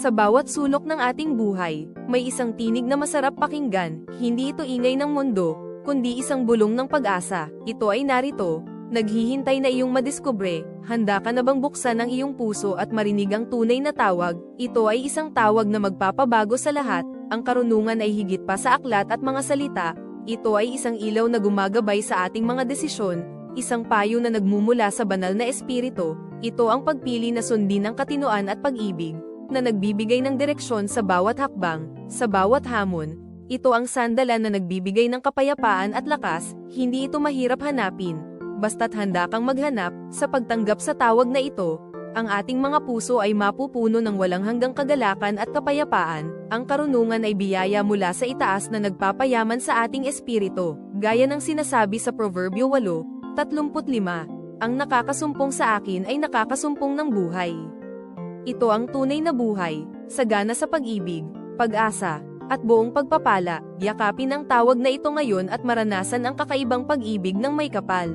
Sa bawat sulok ng ating buhay, may isang tinig na masarap pakinggan, hindi ito ingay ng mundo, kundi isang bulong ng pag-asa. Ito ay narito, naghihintay na iyong madiskubre. Handa ka na bang buksan ang iyong puso at marinig ang tunay na tawag? Ito ay isang tawag na magpapabago sa lahat. Ang karunungan ay higit pa sa aklat at mga salita. Ito ay isang ilaw na gumagabay sa ating mga desisyon, isang payo na nagmumula sa banal na espiritu. Ito ang pagpili na sundin ang katinoan at pag-ibig, na nagbibigay ng direksyon sa bawat hakbang, sa bawat hamon. Ito ang sandalan na nagbibigay ng kapayapaan at lakas, hindi ito mahirap hanapin. Basta't handa kang maghanap, sa pagtanggap sa tawag na ito, ang ating mga puso ay mapupuno ng walang hanggang kagalakan at kapayapaan. Ang karunungan ay biyaya mula sa itaas na nagpapayaman sa ating espiritu. Gaya ng sinasabi sa Proverbio 8:35, ang nakakasumpong sa akin ay nakakasumpong ng buhay. Ito ang tunay na buhay, sagana sa pag-ibig, pag-asa, at buong pagpapala. Yakapin ang tawag na ito ngayon at maranasan ang kakaibang pag-ibig ng may kapal.